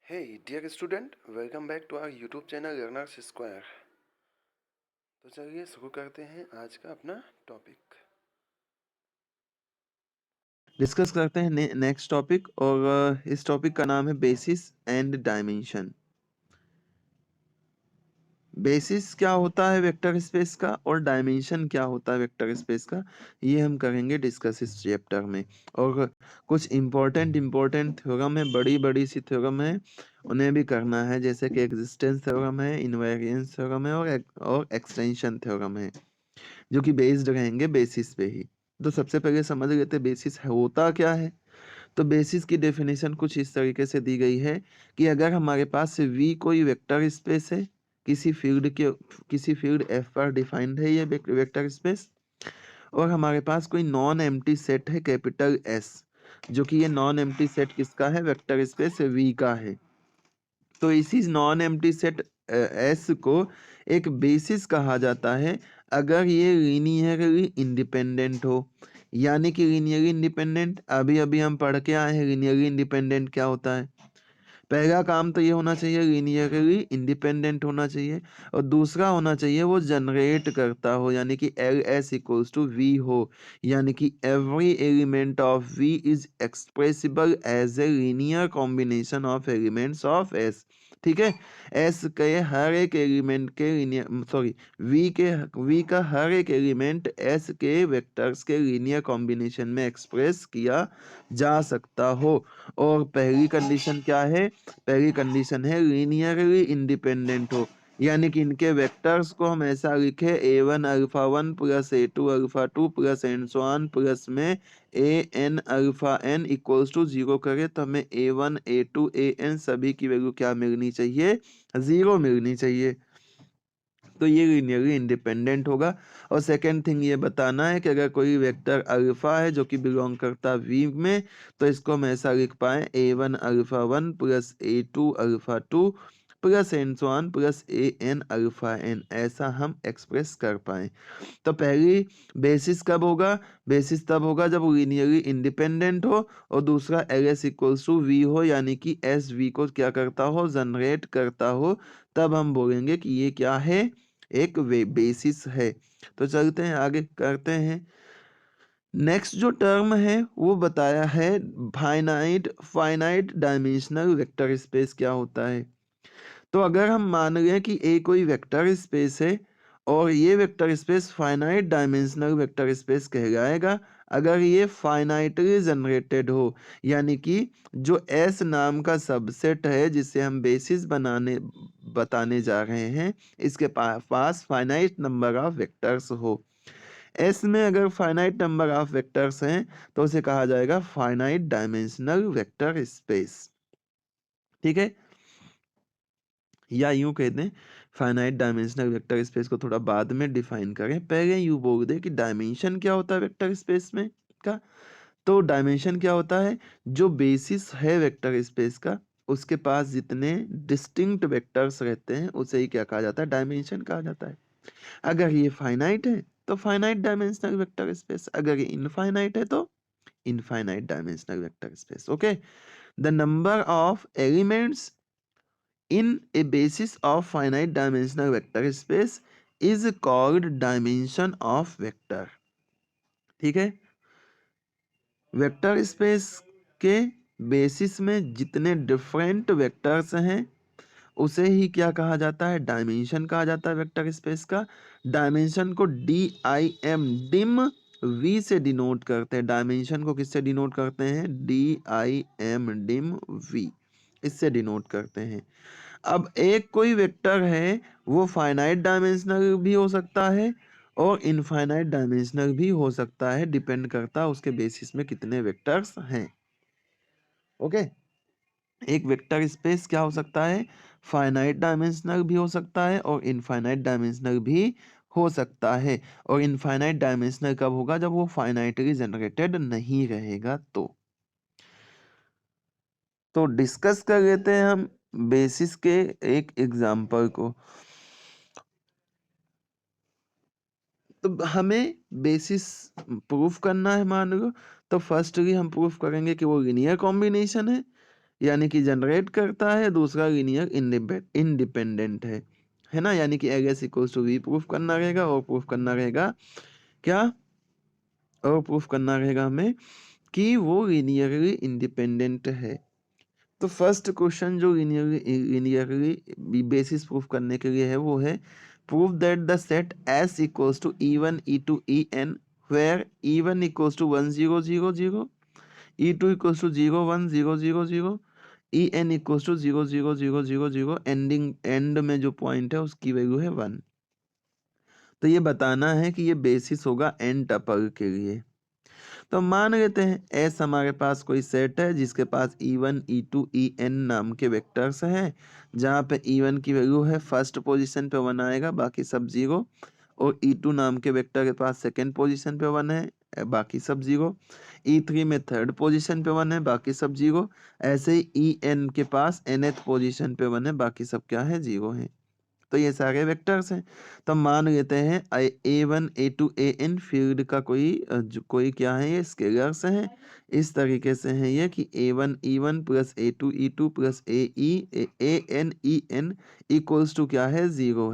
Hey dear student, welcome back to our YouTube channel Learners Square। तो चलिए शुरू करते हैं आज का अपना टॉपिक। डिस्कस करते हैं नेक्स्ट टॉपिक और इस टॉपिक का नाम है बेसिस एंड डायमेंशन। बेसिस क्या होता है वेक्टर स्पेस का और डायमेंशन क्या होता है वेक्टर स्पेस का, ये हम करेंगे डिस्कस इस चैप्टर में। और कुछ इम्पोर्टेंट थ्योरम है, बड़ी बड़ी सी थ्योरम है, उन्हें भी करना है, जैसे कि एग्जिस्टेंस थ्योरम है, इनवेरिएंस थ्योरम है और एक्सटेंशन थ्योरम है, जो कि बेस्ड रहेंगे बेसिस पे ही। तो सबसे पहले समझ लेते बेसिस होता क्या है। तो बेसिस की डेफिनेशन कुछ इस तरीके से दी गई है कि अगर हमारे पास V कोई वेक्टर स्पेस है, किसी फील्ड F पर डिफाइंड है ये वेक्टर स्पेस, और हमारे पास कोई नॉन एम्प्टी सेट है कैपिटल S, जो कि ये नॉन एम्प्टी सेट किसका है, वेक्टर स्पेस V का है। तो इसी नॉन एम्प्टी सेट S को एक बेसिस कहा जाता है अगर ये लीनियरली इंडिपेंडेंट हो। यानी कि लीनियरली इंडिपेंडेंट, अभी अभी हम पढ़ के आए हैं लीनियरली इंडिपेंडेंट क्या होता है। पहला काम तो ये होना चाहिए लीनियरली इंडिपेंडेंट होना चाहिए, और दूसरा होना चाहिए वो जनरेट करता हो, यानी कि LS इक्वल्स टू V हो, यानी कि every element of V is expressible as a linear combination of elements of S। ठीक है, S के हर एक एलिमेंट के V का हर एक एलिमेंट S के वेक्टर्स के लीनियर कॉम्बिनेशन में एक्सप्रेस किया जा सकता हो। और पहली कंडीशन क्या है, पहली कंडीशन है लीनियरली इंडिपेंडेंट हो, यानी कि इनके वेक्टर्स को हम ऐसा लिखे A1 alpha 1 plus A2 alpha 2 plus and so on plus में AN alpha n equals to 0 करें तो हमें A1 A2 AN सभी की वैल्यू क्या मिलनी चाहिए, 0 मिलनी चाहिए। तो ये लीनियरली इंडिपेंडेंट होगा। और सेकेंड थिंग ये बताना है कि अगर कोई वेक्टर अल्फा है जो कि बिलोंग करता है V में, तो इसको हम ऐसा लिख पाए A1 alpha 1 plus A2 alpha 2 plus and so on plus AN alpha n, ऐसा हम एक्सप्रेस कर पाए। तो पहली बेसिस कब होगा, बेसिस तब होगा जब लीनियरली इंडिपेंडेंट हो, और दूसरा LS इक्वल्स टू V हो, यानी कि S V को क्या करता हो, जनरेट करता हो, तब हम बोलेंगे कि ये क्या है, एक बेसिस है। तो चलते हैं आगे करते हैं। नेक्स्ट जो टर्म है वो बताया है फाइनाइट डायमेंशनल वेक्टर स्पेस क्या होता है। तो अगर हम मान लें कि A कोई वेक्टर स्पेस है और ये vector space finite dimensional vector space कहलाएगा अगर ये फाइनाइटली जनरेटेड हो, यानी कि जो S नाम का सबसेट है जिसे हम बेसिस बताने जा रहे हैं, इसके पास फाइनाइट नंबर ऑफ वेक्टर्स हो। S में अगर फाइनाइट नंबर ऑफ वेक्टर्स हैं तो उसे कहा जाएगा फाइनाइट डायमेंशनल वेक्टर स्पेस। ठीक है, या यूं कह दें फाइनाइट डायमेंशनल वेक्टर स्पेस को थोड़ा बाद में डिफाइन करें, पहले यूं बोल दे कि डायमेंशन क्या होता है वेक्टर स्पेस में का। तो डायमेंशन क्या होता है, जो बेसिस है वेक्टर स्पेस का उसके पास जितने डिस्टिंक्ट वेक्टर्स रहते हैं उसे ही क्या कहा जाता है, डायमेंशन कहा जाता है। अगर ये फाइनाइट है तो फाइनाइट डायमेंशनल वेक्टर स्पेस, अगर ये इनफाइनाइट है तो infinite dimensional vector space. Okay, the number of elements in a basis of finite dimensional vector space is called dimension of vector। ठीक है, वेक्टर स्पेस के बेसिस में जितने डिफरेंट वेक्टर्स हैं उसे ही क्या कहा जाता है, डायमेंशन कहा जाता है वेक्टर स्पेस का। डायमेंशन को डिम V से डिनोट करते हैं, डायमेंशन को किससे डिनोट करते हैं, डिम V, इससे डिनोट करते हैं। अब एक कोई वेक्टर है वो फाइनाइट डायमेंशनल भी हो सकता है और इनफाइनाइट डायमेंशनल भी हो सकता है, डिपेंड करता है उसके बेसिस में कितने वेक्टर्स हैं। ओके, एक वेक्टर स्पेस क्या हो सकता है, फाइनाइट डायमेंशनल भी हो सकता है और इनफाइनाइट डायमेंशनल भी हो सकता है। और इनफाइनाइट डायमेंशनल कब होगा, जब वो फाइनाइटली जनरेटेड नहीं रहेगा। तो डिस्कस कर लेते हैं हम बेसिस के एक एग्जांपल को। तो हमें बेसिस प्रूफ करना है मान लो, तो फर्स्टली हम प्रूफ करेंगे कि वो लीनियर कॉम्बिनेशन है, यानी कि जनरेट करता है, दूसरा लीनियर इंडिपेंडेंट है ना। यानी कि L S equals to V proof करना रहेगा, और प्रूफ करना रहेगा क्या, और प्रूफ करना रहेगा हमें कि वो लीनियरली इंडिपेंडेंट है। तो फर्स्ट क्वेश्चन जो लीनियरली बेसिस प्रूफ करने के लिए है वो है proof that the set S equals to E1 E2 En where E1 equals to 1 0 0 0, E2 equals to 0 1 0 0 0, En equals to 0 0 0 0 0, and में जो पॉइंट है उसकी वैल्यू है 1। तो ये बताना है कि ये बेसिस होगा n टपल के लिए। तो मान लेते हैं एस हमारे पास कोई सेट है जिसके पास E1 E2 En नाम के वेक्टर्स हैं, जहाँ पे E1 की वैल्यू है फर्स्ट पोजीशन पे 1 आएगा, बाकी सब 0, और E2 नाम के वेक्टर के पास सेकंड पोजीशन पे 1 है, बाकी सब 0, E3 में थर्ड पोजीशन पे 1 है, बाकी सब 0, ऐसे ही En के पास nth पोजीशन पे 1 है, बाकी सब क्या है, 0 है। तो ये सारे वेक्टर्स हैं। तो मान लेते हैं A1 A2 AN फील्ड का कोई क्या है, ये स्केलर्स हैं। इस तरीके से हैं ये कि A1 E1 plus A2 E2 plus AN EN equals to क्या है, 0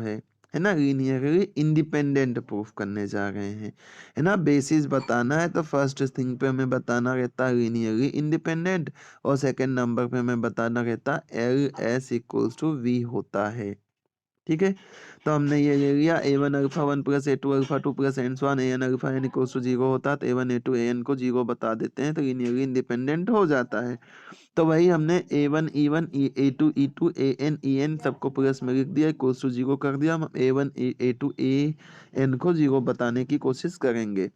है ना। लीनियरली इंडिपेंडेंट प्रूफ करने जा रहे हैं, है ना। बेसिस बताना है तो फर्स्ट थिंग पे हमें बताना रहता है लीनियरली इंडिपेंडेंट, और सेकंड नंबर पे हमें बताना रहता LS इक्वल्स टू V होता है। ठीक है, तो हमने ये ले लिया A1 alpha 1 plus A2 alpha 2 plus and so on AN alpha n equals to 0 होता है, तो A1 A2 AN को 0 बता देते हैं, तो लीनियरली इंडिपेंडेंट हो जाता है। तो वही हमने A1 E1 A2 E2 AN EN सबको प्लस में लिख दिया, इक्वल्स टू 0 कर दिया। हम A1 A2 AN को 0 बताने की कोशिश करेंगे।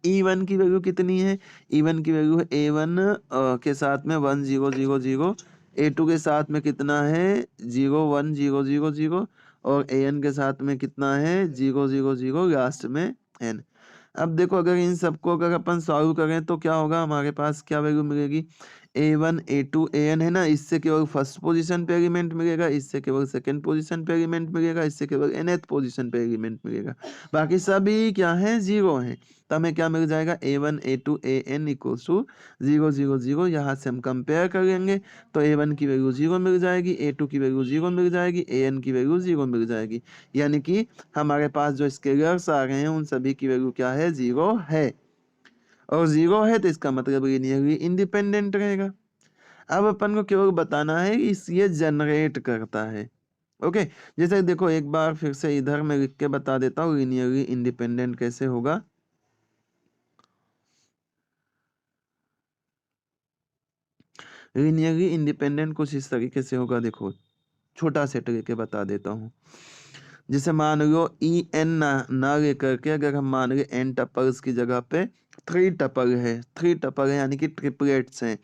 E1 की वैल्यू कितनी है, E1 की वैल्यू है A1 के साथ में 1 0 0 0, A2 के साथ में कितना है 0 1 0 0 0, और AN के साथ में कितना है 0 0 0, लास्ट में n। अब देखो अगर इन सबको अगर अपन सॉल्व करें तो क्या होगा, हमारे पास क्या वैल्यू मिलेगी, A1 A2 AN है ना, इससे केवल फर्स्ट पोजीशन पे एलिमेंट मिलेगा, इससे केवल सेकंड पोजीशन पे एलिमेंट मिलेगा, इससे केवल nth पोजीशन पे एलिमेंट मिलेगा, बाकी सभी क्या है, 0 है। तो हमें क्या मिल जाएगा, A1 A2 AN equals to 0 0 0। यहाँ से हम कंपेयर करेंगे तो A1 की वैल्यू 0 मिल जाएगी, A2 की वैल्यू 0 मिल जाएगी, AN की वैल्यू 0 मिल जाएगी। यानी कि हमारे पास जो स्केलर्स आ रहे हैं उन सभी की वैल्यू क्या है, 0 है, और 0 है तो इसका मतलब लीनियरली इंडिपेंडेंट रहेगा। अब अपन को केवल बताना है कि ये जनरेट करता है। ओके, जैसे देखो एक बार फिर से इधर मैं लिख के बता देता हूँ लीनियरली इंडिपेंडेंट कैसे होगा। लीनियरली इंडिपेंडेंट कुछ इस तरीके से होगा, देखो छोटा सेट लेके बता देता हूँ। जैसे मान लो En ना लेकर के अगर हम मान ले n टपल्स की जगह पे 3 टपल है, 3 टपल है यानी कि ट्रिपलेट्स हैं,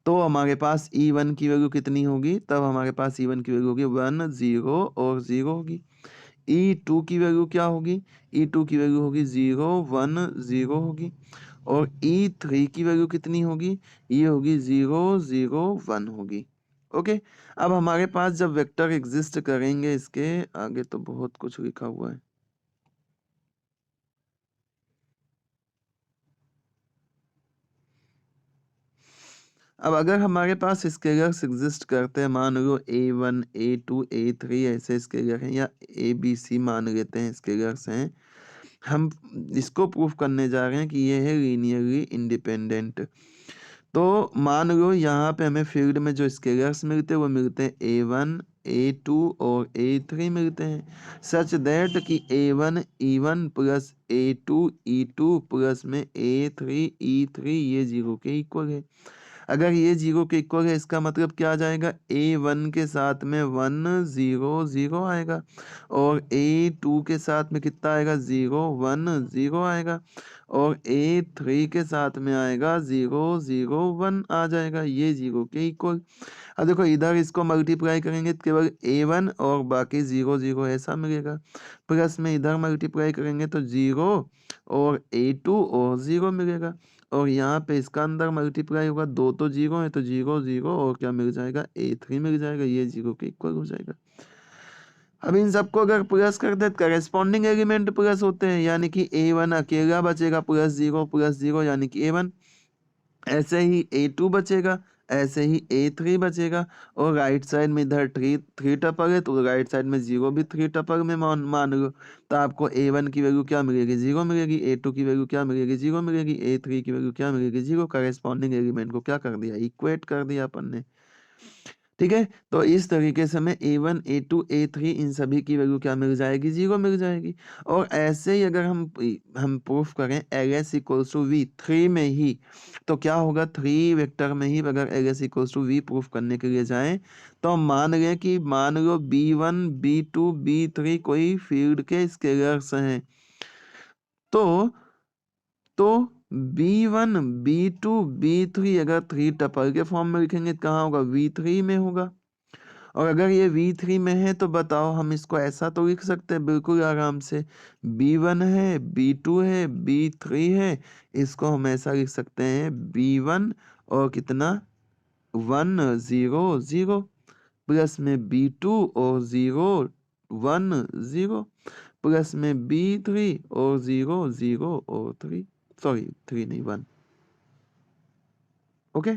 तो हमारे पास E1 की वैल्यू कितनी होगी, तब हमारे पास E1 की वैल्यू होगी 1 0 और 0 होगी। E2 की वैल्यू क्या होगी, E2 की वैल्यू होगी 0 1 0 होगी, और E3 की वैल्यू कितनी होगी, ये होगी 0 0 1 होगी। ओके, अब हमारे पास जब वेक्टर एग्जिस्ट करेंगे, इसके आगे तो बहुत कुछ लिखा हुआ है। अब अगर हमारे पास स्केलर्स एग्जिस्ट करते हैं, मान लो A1 A2 A3 ऐसे स्केलर हैं, या ABC मान लेते हैं स्केलर्स हैं, हम इसको प्रूफ करने जा रहे हैं कि ये है लीनियरली इंडिपेंडेंट। तो मान लो यहाँ पे हमें फील्ड में जो स्केलर्स मिलते हैं वो मिलते हैं A1 A2 और A3 मिलते हैं, सच दैट कि A1 E1 plus A2 E2 plus में A3 E3 ये 0 के इक्वल है। अगर ये 0 के इक्वल है इसका मतलब क्या आ जाएगा, A1 के साथ में 1 0 0 आएगा, और A2 के साथ में कितना आएगा, 0 1 0 आएगा, और A3 के साथ में आएगा 0 0 1 आ जाएगा, ये 0 के इक्वल। अब देखो इधर इसको मल्टीप्लाई करेंगे तो केवल A1 और बाकी 0 0 ऐसा मिलेगा, प्लस में इधर मल्टीप्लाई करेंगे तो 0 और A2 और 0 मिलेगा, और यहाँ पे इसका अंदर मल्टीप्लाई होगा, 2 तो 0 है तो 0 0 और क्या मिल जाएगा, A3 मिल जाएगा, ये 0 के इक्वल हो जाएगा। अब इन सबको अगर प्लस कर दे करेस्पॉन्डिंग एलिमेंट प्लस होते हैं, यानी कि A1 अकेला बचेगा प्लस 0 यानी कि A1, ऐसे ही A2 बचेगा, ऐसे ही A3 बचेगा और राइट साइड में इधर थ्री टपल है तो राइट साइड में 0 भी 3 टपल में मान लो, तो आपको A1 की वैल्यू क्या मिलेगी, 0 मिलेगी, A2 की वैल्यू क्या मिलेगी, 0 मिलेगी, A3 की वैल्यू क्या मिलेगी, 0। करेस्पॉन्डिंग एलिमेंट को क्या कर दिया, इक्वेट कर दिया अपन ने। ठीक है, तो इस तरीके से हमें A1 A2 A3 इन सभी की वैल्यू क्या मिल जाएगी, 0 मिल जाएगी। और ऐसे ही अगर हम प्रूफ करें LS इक्वल्स टू V 3 में ही, तो क्या होगा, 3 वेक्टर में ही अगर LS equals to V proof करने के लिए जाएं तो हम मान लें कि मान लो B1 B2 B3 कोई फील्ड के स्केलर्स हैं, तो B1 B2 B3 अगर 3 टपल के फॉर्म में लिखेंगे तो कहाँ होगा, V3 में होगा। और अगर ये V3 में है तो बताओ, हम इसको ऐसा तो लिख सकते हैं बिल्कुल आराम से, B1 है, B2 है, B3 है, इसको हम ऐसा लिख सकते हैं B1 और कितना 1 0 0 प्लस में B2 और 0 1 0 प्लस में B3 और 0 0 और 3, सॉरी 3 नहीं 1। ओके,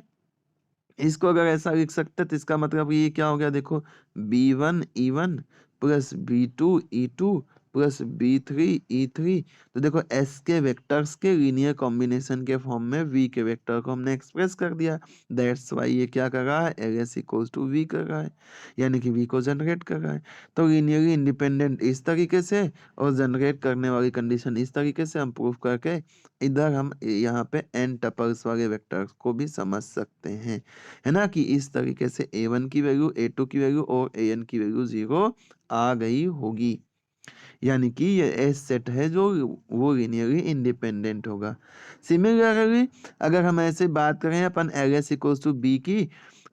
इसको अगर ऐसा लिख सकते तो इसका मतलब ये क्या हो गया, देखो B1 E1 plus B2 E2 plus B3 E3। तो देखो S के वेक्टर्स के लीनियर कॉम्बिनेशन के फॉर्म में V के वेक्टर को हमने एक्सप्रेस कर दिया। दैट्स वाई ये क्या कर रहा है, LS इक्वल्स टू V कर रहा है, यानी कि V को जनरेट कर रहा है। तो लीनियरली इंडिपेंडेंट इस तरीके से और जनरेट करने वाली कंडीशन इस तरीके से हम प्रूव करके इधर हम यहाँ पे n टपल्स वाले वेक्टर्स को भी समझ सकते हैं, है ना, कि इस तरीके से A1 की वैल्यू A2 की वैल्यू और AN की वैल्यू 0 आ गई होगी, यानी कि ये एस सेट है जो वो लीनियरली इंडिपेंडेंट होगा। सिमिलरली अगर हम ऐसे बात करें अपन LS इक्वल्स टू बी की,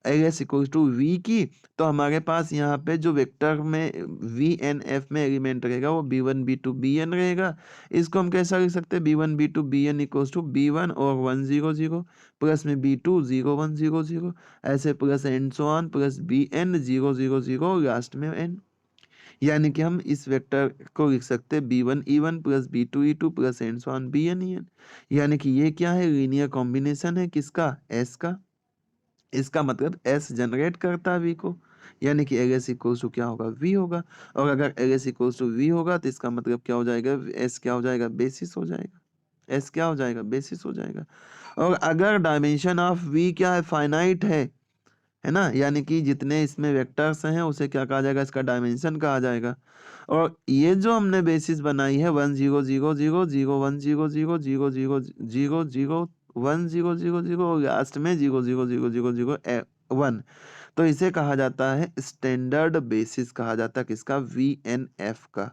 LS इक्वल्स टू वी की, तो हमारे पास यहाँ पे जो वेक्टर में VNF में एलिमेंट रहेगा वो B1 B2 BN रहेगा। इसको हम कैसा लिख सकते हैं, B1 B2 BN equals to B1 और 1 0 0 प्लस में B2 0 1 0 0 ऐसे plus and so on plus BN 0 0 0 last में n, यानी कि हम इस वेक्टर को लिख सकते हैं B1 E1 plus B2 E2 plus and so on BN EN, यानी कि ये क्या है, लीनियर कॉम्बिनेशन है किसका, S का। इसका मतलब S जनरेट करता है V को, यानी कि LS इक्वल्स टू क्या होगा, V होगा। और अगर LS इक्वल्स टू V होगा तो इसका मतलब क्या हो जाएगा, S क्या हो जाएगा, बेसिस हो जाएगा, S क्या हो जाएगा, बेसिस हो जाएगा। और अगर डायमेंशन ऑफ V क्या है, फाइनाइट है ना, यानी कि जितने इसमें वेक्टर्स हैं उसे क्या कहा जाएगा, इसका डायमेंशन कहा जाएगा। और ये जो हमने बेसिस बनाई है 1 0 0 0 0 1 0 0 0 0 0 0 1 0 0 0 और लास्ट में 0 0 0 0 0 1, तो इसे कहा जाता है स्टैंडर्ड बेसिस, कहा जाता है किसका, VNF का।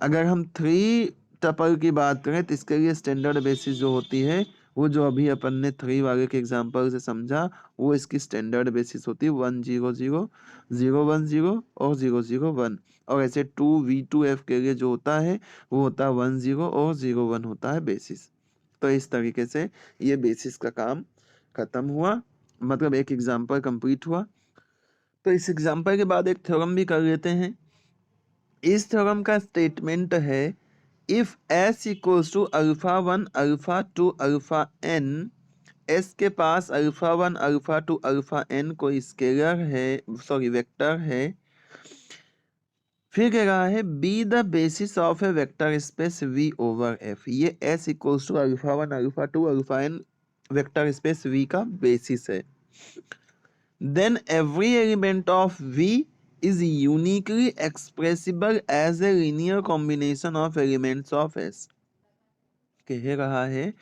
अगर हम 3 टपल की बात करें तो इसके लिए स्टैंडर्ड बेसिस जो होती है वो जो अभी अपन ने 3 वाले के एग्जांपल से समझा, वो इसकी स्टैंडर्ड बेसिस होती है 1 0 0 0 1 0 और 0 0 1। और ऐसे 2V2F के लिए जो होता है वो होता है 1 0 और 0 1 होता है बेसिस। तो इस तरीके से ये बेसिस का काम खत्म हुआ, मतलब एक एग्जाम्पल कंप्लीट हुआ। तो इस एग्जाम्पल के बाद एक थ्योरम भी कर लेते हैं। इस थ्योरम का स्टेटमेंट है, if S equals to alpha 1 alpha 2 alpha n, S के पास अल्फा 1 अल्फा 2 अल्फा n कोई स्केलर है, सॉरी वेक्टर है, फिर कह रहा है be the basis of a vector space V over F। ये S equals to alpha 1 alpha 2 alpha n vector space V का बेसिस है। Then every element of V is uniquely expressible as a linear combination of elements of S। कह रहा है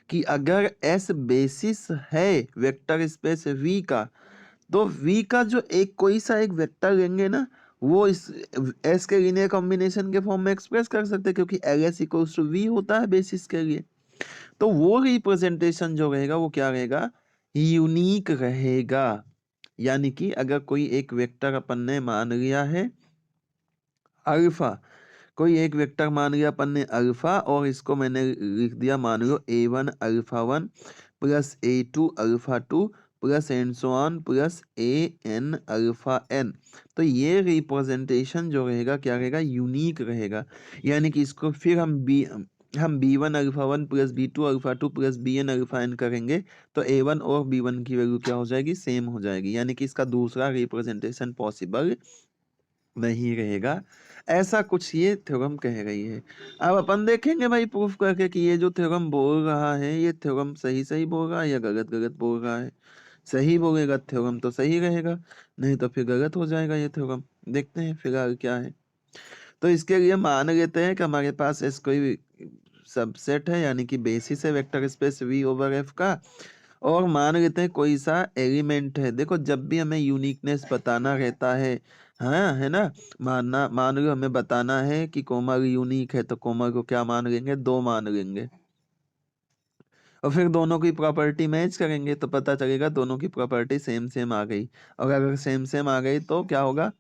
कि अगर S basis है vector space V का, तो V का जो एक कोई सा एक वेक्टर लेंगे ना, वो इस S के लीनियर कॉम्बिनेशन के फॉर्म में एक्सप्रेस कर सकते हैं, क्योंकि LS इक्वल्स टू V होता है बेसिस के लिए। तो वो रिप्रेजेंटेशन जो रहेगा वो क्या रहेगा, यूनिक रहेगा। यानी कि अगर कोई एक वेक्टर अपन ने मान लिया है अल्फा, कोई एक वेक्टर मान लिया अपन ने अल्फा, और इसको मैंने लिख दिया मान लो A1 alpha 1 plus A2 alpha 2 plus and so on plus AN alpha n, तो ये रिप्रेजेंटेशन जो रहेगा क्या रहेगा, यूनिक रहेगा। यानी कि इसको फिर हम हम B1 alpha 1 plus B2 alpha 2 plus BN alpha n करेंगे तो A1 और B1 की वैल्यू क्या हो जाएगी, सेम हो जाएगी, यानी कि इसका दूसरा रिप्रेजेंटेशन पॉसिबल नहीं रहेगा। ऐसा कुछ ये थ्योरम कह रही है। अब अपन देखेंगे भाई प्रूफ करके कि ये जो थ्योरम बोल रहा है ये थ्योरम सही सही बोल रहा है या गलत गलत बोल रहा है। सही बोलेगा थ्योरम तो सही रहेगा, नहीं तो फिर गलत हो जाएगा ये थ्योरम। देखते हैं फिलहाल क्या है। तो इसके लिए मान लेते हैं कि हमारे पास एस कोई सबसेट है, यानी कि बेसिस है vector space V over F का, और मान लेते हैं कोई सा एलिमेंट है। देखो जब भी हमें यूनिकनेस बताना रहता है, हाँ है ना, मान लो हमें बताना है कि कोमल यूनिक है तो कोमल को क्या मान लेंगे, 2 मान लेंगे, और फिर दोनों की प्रॉपर्टी मैच करेंगे तो पता चलेगा दोनों की प्रॉपर्टी सेम सेम आ गई, और अगर सेम सेम आ गई तो क्या होगा,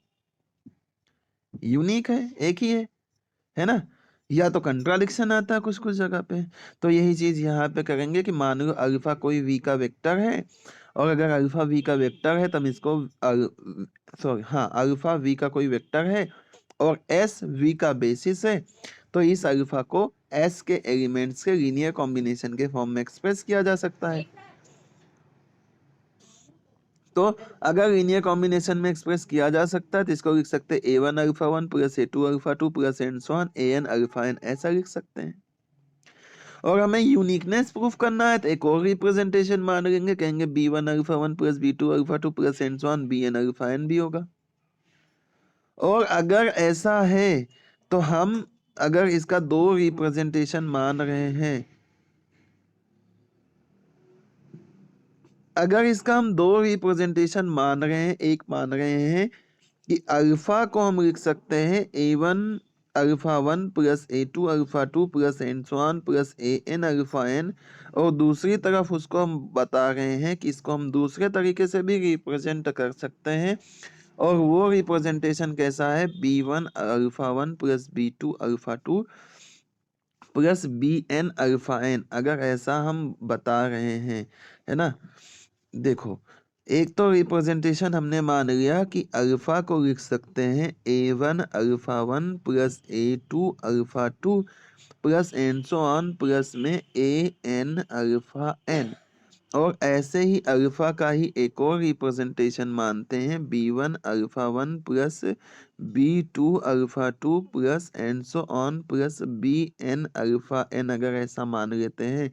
यूनिक है, एक ही है ना। या तो कंट्राडिक्शन आता है कुछ कुछ जगह पे। तो यही चीज यहाँ पे करेंगे कि मान लो अल्फा कोई वी का वेक्टर है, और अगर अल्फा वी का वेक्टर है तो हम इसको सॉरी हाँ अल्फा वी का कोई वेक्टर है और एस वी का बेसिस है, तो इस अल्फा को एस के एलिमेंट्स के लीनियर कॉम्बिनेशन के फॉर्म में एक्सप्रेस किया जा सकता है। तो अगर लीनियर कॉम्बिनेशन में एक्सप्रेस किया जा सकता है तो इसको लिख सकते हैं A1 alpha 1 plus A2 alpha 2 plus and so on AN alpha n, ऐसा लिख सकते हैं। और हमें यूनिकनेस प्रूफ करना है तो एक और रिप्रेजेंटेशन मान लेंगे, कहेंगे B1 alpha 1 plus B2 alpha 2 plus and so on BN alpha n भी होगा। और अगर ऐसा है तो हम अगर इसका 2 रिप्रेजेंटेशन मान रहे हैं, अगर इसका हम 2 रिप्रेजेंटेशन मान रहे हैं, एक मान रहे हैं कि अल्फा को हम लिख सकते हैं A1 alpha 1 plus A2 alpha 2 plus and so on plus AN alpha n, और दूसरी तरफ उसको हम बता रहे हैं कि इसको हम दूसरे तरीके से भी रिप्रेजेंट कर सकते हैं, और वो रिप्रेजेंटेशन कैसा है, B1 alpha 1 plus B2 alpha 2 plus BN alpha n, अगर ऐसा हम बता रहे हैं, है ना। देखो एक तो रिप्रेजेंटेशन हमने मान लिया कि अल्फा को लिख सकते हैं A1 alpha 1 plus A2 alpha 2 plus and so on plus में AN अल्फा n, और ऐसे ही अल्फा का ही एक और रिप्रेजेंटेशन मानते हैं B1 alpha 1 plus B2 alpha 2 plus and so on plus BN alpha n, अगर ऐसा मान लेते हैं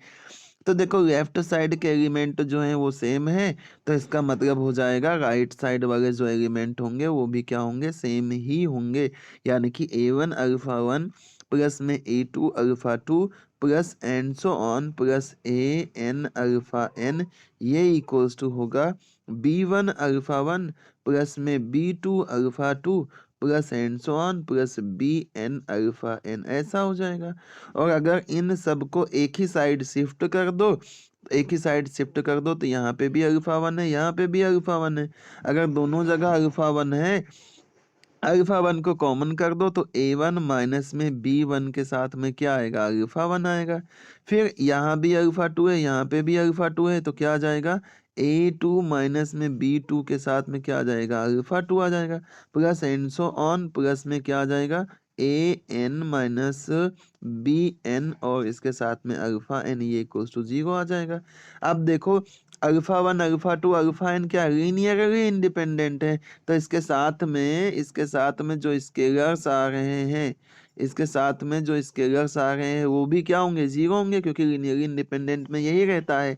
तो देखो लेफ्ट साइड के एलिमेंट जो है वो सेम है, तो इसका मतलब हो जाएगा राइट साइड वाले जो एलिमेंट होंगे वो भी क्या होंगे, सेम ही होंगे, यानी कि A1 अल्फा 1 प्लस में A2 alpha 2 plus and so on plus AN alpha n, ये इक्वल्स टू होगा B1 अल्फा 1 प्लस में B2 alpha 2 plus and so on plus BN alpha n, ऐसा हो जाएगा। और अगर इन सबको एक ही साइड शिफ्ट कर दो, एक ही साइड शिफ्ट कर दो तो यहाँ पे भी अल्फा 1 है, यहाँ पे भी अल्फा 1 है। अगर दोनों जगह अल्फा 1 है, अल्फा 1 को कॉमन कर दो तो A1 माइनस में B1 के साथ में क्या आएगा, अल्फा 1 आएगा। फिर यहाँ भी अल्फा 2 है, यहाँ पे भी अल्फा 2 है, तो क्या आ जाएगा, A2 माइनस में B2 के साथ में क्या आ जाएगा, अल्फा 2 आ जाएगा, plus and so on plus में क्या आ जाएगा, AN माइनस BN, और इसके साथ में अल्फा n, ये इक्वल्स टू 0 आ जाएगा। अब देखो अल्फा 1 अल्फा 2 अल्फा n क्या लीनियरली इंडिपेंडेंट है, तो इसके साथ में जो स्केलर्स आ रहे हैं, इसके साथ में जो स्केलर्स आ रहे हैं वो भी क्या होंगे, 0 होंगे, क्योंकि लीनियरली इंडिपेंडेंट में यही रहता है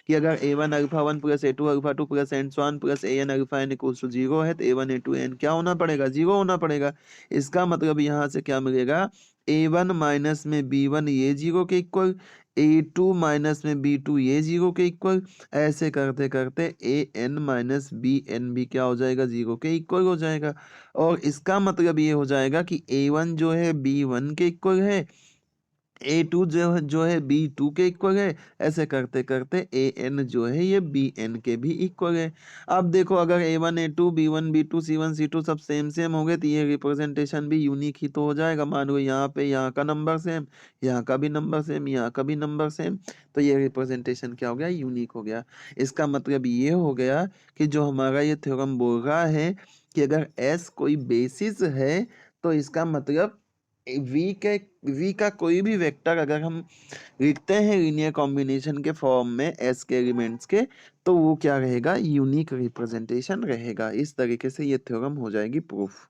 कि अगर A1 alpha 1 plus A2 alpha 2 plus and so on plus AN alpha n equals to 0 है तो A1 A2 n क्या होना पड़ेगा, 0 होना पड़ेगा। इसका मतलब यहाँ से क्या मिलेगा, A1 माइनस में B1 ये 0 के इक्वल, A2 माइनस में B2 ये 0 के इक्वल, ऐसे करते करते AN माइनस BN भी क्या हो जाएगा, 0 के इक्वल हो जाएगा। और इसका मतलब ये हो जाएगा कि A1 जो है B1 के इक्वल है, A2 जो है B2 के इक्वल है, ऐसे करते करते AN जो है ये BN के भी इक्वल है। अब देखो अगर A1 A2 B1 B2 C1 C2 सब सेम सेम हो गए तो ये रिप्रेजेंटेशन भी यूनिक ही तो हो जाएगा। मान लो यहाँ पे यहाँ का नंबर सेम, यहाँ का भी नंबर सेम, यहाँ का भी नंबर सेम, तो ये रिप्रेजेंटेशन क्या हो गया, यूनिक हो गया। इसका मतलब ये हो गया कि जो हमारा ये थ्योरम बोल रहा है कि अगर S कोई बेसिस है तो इसका मतलब वी का कोई भी वेक्टर अगर हम लिखते हैं लीनियर कॉम्बिनेशन के फॉर्म में एस के एलिमेंट्स के, तो वो क्या रहेगा, यूनिक रिप्रेजेंटेशन रहेगा। इस तरीके से ये थ्योरम हो जाएगी प्रूफ।